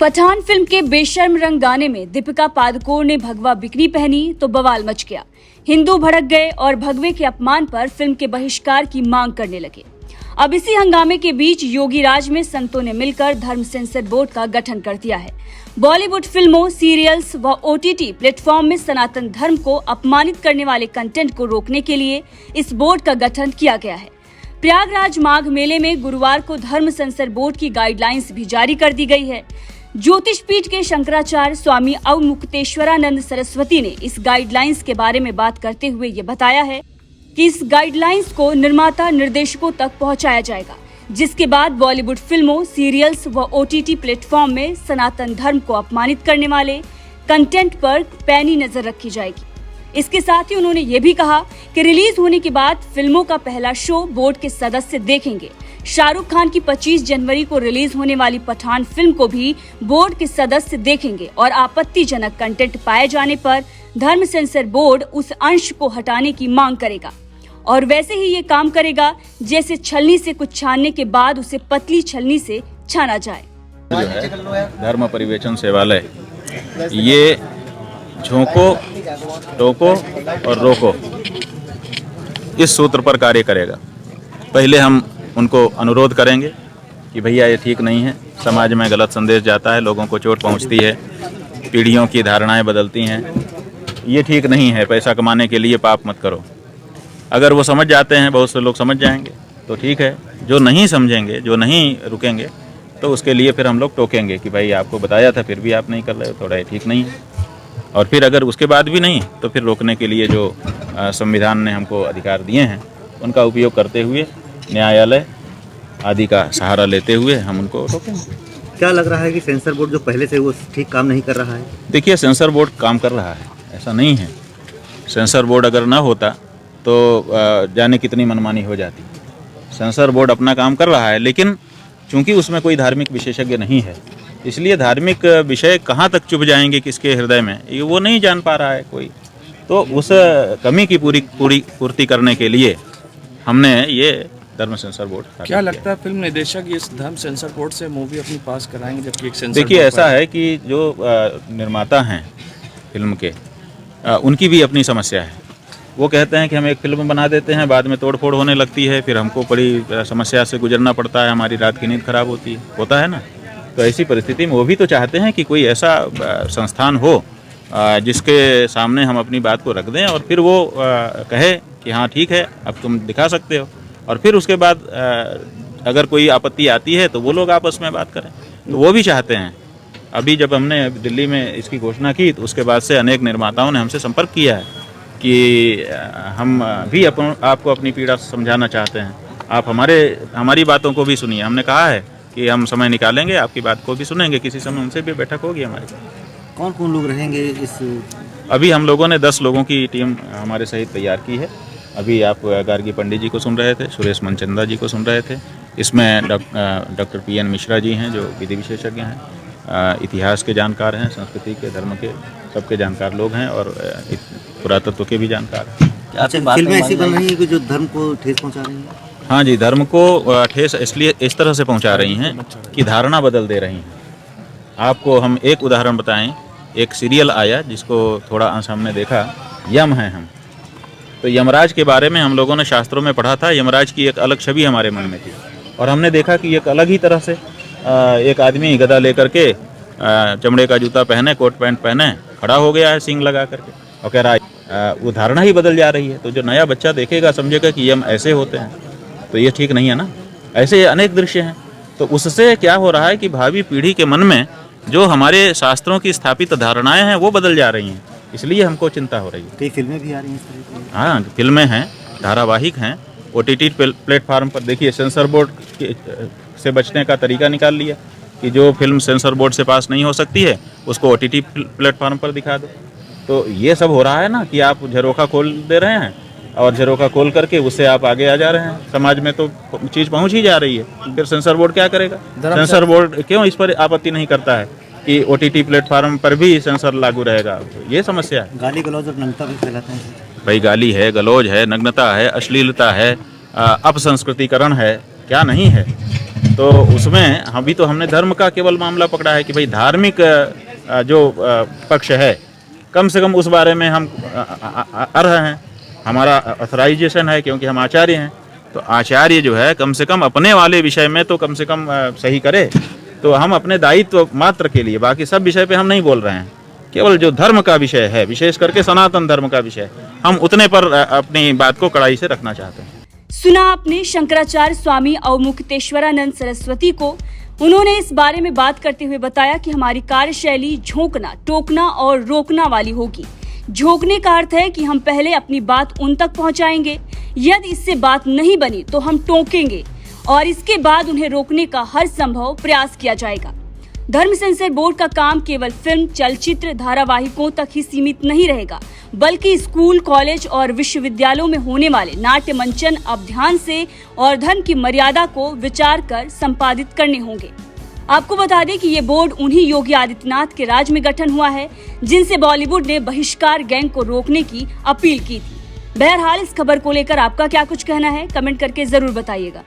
Pathan film के बेशर्म रंग गाने में दीपिका पादुकोण ने भगवा बिकनी पहनी तो बवाल मच गया। हिंदू भड़क गए और भगवे के अपमान पर फिल्म के बहिष्कार की मांग करने लगे। अब इसी हंगामे के बीच योगी राज में संतों ने मिलकर धर्म सेंसर बोर्ड का गठन कर दिया है। बॉलीवुड फिल्मों, सीरियल्स व OTT प्लेटफॉर्म में सनातन धर्म को अपमानित करने वाले कंटेंट को रोकने के लिए इस बोर्ड का गठन किया गया है। प्रयागराज माघ मेले में गुरुवार को धर्म सेंसर बोर्ड की गाइडलाइंस भी जारी कर दी गई है। ज्योतिष पीठ के शंकराचार्य स्वामी अवमुक्तेश्वरानंद सरस्वती ने इस गाइडलाइंस के बारे में बात करते हुए ये बताया है कि इस गाइडलाइंस को निर्माता निर्देशकों तक पहुंचाया जाएगा, जिसके बाद बॉलीवुड फिल्मों, सीरियल्स व OTT प्लेटफॉर्म में सनातन धर्म को अपमानित करने वाले कंटेंट पर पैनी नजर रखी जाएगी। इसके साथ ही उन्होंने ये भी कहा कि रिलीज होने के बाद फिल्मों का पहला शो बोर्ड के सदस्य देखेंगे। शाहरुख खान की 25 जनवरी को रिलीज होने वाली पठान फिल्म को भी बोर्ड के सदस्य देखेंगे और आपत्तिजनक कंटेंट पाए जाने पर धर्म सेंसर बोर्ड उस अंश को हटाने की मांग करेगा और वैसे ही ये काम करेगा जैसे छलनी से कुछ छानने के बाद उसे पतली छलनी से छाना जाए। जो है धर्म परिवेशन सेवालय ये झोंको, टोको और रोको इस सूत्र पर कार्य करेगा। पहले हम उनको अनुरोध करेंगे कि भैया ये ठीक नहीं है, समाज में गलत संदेश जाता है, लोगों को चोट पहुंचती है, पीढ़ियों की धारणाएं बदलती हैं, ये ठीक नहीं है, पैसा कमाने के लिए पाप मत करो। अगर वो समझ जाते हैं, बहुत से लोग समझ जाएंगे तो ठीक है। जो नहीं समझेंगे, जो नहीं रुकेंगे, तो उसके लिए फिर हम लोग टोकेंगे कि भाई आपको बताया था फिर भी आप नहीं कर रहे हो, थोड़ा ये ठीक नहीं है। और फिर अगर उसके बाद भी नहीं तो फिर रोकने के लिए जो संविधान ने हमको अधिकार दिए हैं उनका उपयोग करते हुए न्यायालय आदि का सहारा लेते हुए हम उनको रोकेंगे। क्या लग रहा है कि सेंसर बोर्ड जो पहले से वो ठीक काम नहीं कर रहा है? देखिए, सेंसर बोर्ड काम कर रहा है, ऐसा नहीं है। सेंसर बोर्ड अगर ना होता तो जाने कितनी मनमानी हो जाती। सेंसर बोर्ड अपना काम कर रहा है, लेकिन चूंकि उसमें कोई धार्मिक विशेषज्ञ नहीं है, इसलिए धार्मिक विषय कहाँ तक चुभ जाएंगे किसके हृदय में, ये वो नहीं जान पा रहा है कोई। तो उस कमी की पूर्ति करने के लिए हमने ये धर्म सेंसर बोर्ड। क्या लगता है फिल्म निदेशक इस धर्म सेंसर बोर्ड से मूवी अपनी पास कराएंगे जबकि एक सेंसर? देखिए, ऐसा है कि जो निर्माता हैं फिल्म के, उनकी भी अपनी समस्या है। वो कहते हैं कि हम एक फिल्म बना देते हैं, बाद में तोड़फोड़ होने लगती है, फिर हमको बड़ी समस्या से गुजरना पड़ता है, हमारी रात की नींद खराब होता है ना। तो ऐसी परिस्थिति में वो भी तो चाहते हैं कि कोई ऐसा संस्थान हो जिसके सामने हम अपनी बात को रख दें और फिर वो कहे कि हाँ ठीक है, अब तुम दिखा सकते हो, और फिर उसके बाद अगर कोई आपत्ति आती है तो वो लोग आपस में बात करें। तो वो भी चाहते हैं। अभी जब हमने दिल्ली में इसकी घोषणा की तो उसके बाद से अनेक निर्माताओं ने हमसे संपर्क किया है कि हम भी आपको अपनी पीड़ा समझाना चाहते हैं, आप हमारी बातों को भी सुनिए। हमने कहा है कि हम समय निकालेंगे, आपकी बात को भी सुनेंगे, किसी समय उनसे भी बैठक होगी हमारी। कौन कौन लोग रहेंगे इस? अभी हम लोगों ने 10 लोगों की टीम हमारे सहित तैयार की है। अभी आप गार्गी पंडित जी को सुन रहे थे, सुरेश मनचंदा जी को सुन रहे थे। इसमें डॉक्टर PN मिश्रा जी हैं जो विधि विशेषज्ञ हैं, इतिहास के जानकार हैं, संस्कृति के, धर्म के, सबके जानकार लोग हैं और पुरातत्व के भी जानकार हैं। अच्छा, फिल्में ऐसी बन रही हैं कि जो धर्म को ठेस पहुंचा रही हैं? हाँ जी, धर्म को ठेस इसलिए इस तरह से पहुंचा रही हैं कि धारणा बदल दे रही हैं। आपको हम एक उदाहरण बताएं, एक सीरियल आया जिसको थोड़ा अंश हमने देखा, यम है हम। तो यमराज के बारे में हम लोगों ने शास्त्रों में पढ़ा था, यमराज की एक अलग छवि हमारे मन में थी और हमने देखा कि एक अलग ही तरह से एक आदमी गदा लेकर के चमड़े का जूता पहने, कोट पैंट पहने खड़ा हो गया है, सींग लगा करके, और कह रहा है वो धारणा ही बदल जा रही है। तो जो नया बच्चा देखेगा समझेगा कि यम ऐसे होते हैं, तो ये ठीक नहीं है ना। ऐसे अनेक दृश्य हैं। तो उससे क्या हो रहा है कि भावी पीढ़ी के मन में जो हमारे शास्त्रों की स्थापित धारणाएं हैं वो बदल जा रही हैं, इसलिए हमको चिंता हो रही है। कई फिल्में भी आ रही हैं। हाँ, फिल्में हैं, धारावाहिक हैं, OTT प्लेटफार्म पर। देखिए, सेंसर बोर्ड से बचने का तरीका निकाल लिया कि जो फिल्म सेंसर बोर्ड से पास नहीं हो सकती है उसको OTT प्लेटफार्म पर दिखा दो। तो ये सब हो रहा है ना कि आप झरोखा खोल दे रहे हैं और झरोखा खोल करके उससे आप आगे आ जा रहे हैं। समाज में तो चीज़ पहुंच ही जा रही है, फिर सेंसर बोर्ड क्या करेगा? सेंसर बोर्ड क्यों इस पर आपत्ति नहीं करता है कि OTT प्लेटफार्म पर भी सेंसर लागू रहेगा? ये समस्या है। गाली गलौज और नग्नता भी फैलाते हैं भाई, गाली है, गलौज है, नग्नता है, अश्लीलता है, अपसंस्कृतिकरण है, क्या नहीं है। तो उसमें अभी तो हमने धर्म का केवल मामला पकड़ा है कि भाई धार्मिक जो पक्ष है, कम से कम उस बारे में हम अर्ह हैं, हमारा अथराइजेशन है क्योंकि हम आचार्य हैं। तो आचार्य जो है कम से कम अपने वाले विषय में तो कम से कम सही करे। तो हम अपने दायित्व मात्र के लिए, बाकी सब विषय पे हम नहीं बोल रहे हैं, केवल जो धर्म का विषय है, विशेष करके सनातन धर्म का विषय, हम उतने पर अपनी बात को कड़ाई से रखना चाहते हैं। सुना आपने शंकराचार्य स्वामी अवमुक्तेश्वरानंद सरस्वती को। उन्होंने इस बारे में बात करते हुए बताया कि हमारी कार्यशैली झोंकना, टोकना और रोकना वाली होगी। झोंकने का अर्थ है कि हम पहले अपनी बात उन तक पहुंचाएंगे, यदि इससे बात नहीं बनी तो हम टोकेंगे और इसके बाद उन्हें रोकने का हर संभव प्रयास किया जाएगा। धर्म सेंसर बोर्ड का काम केवल फिल्म, चलचित्र, धारावाहिकों तक ही सीमित नहीं रहेगा, बल्कि स्कूल, कॉलेज और विश्वविद्यालयों में होने वाले नाट्य मंचन अब ध्यान से और धर्म की मर्यादा को विचार कर संपादित करने होंगे। आपको बता दें कि ये बोर्ड उन्हीं योगी आदित्यनाथ के राज में गठन हुआ है जिनसे बॉलीवुड ने बहिष्कार गैंग को रोकने की अपील की थी। बहरहाल इस खबर को लेकर आपका क्या कुछ कहना है, कमेंट करके जरूर बताइएगा।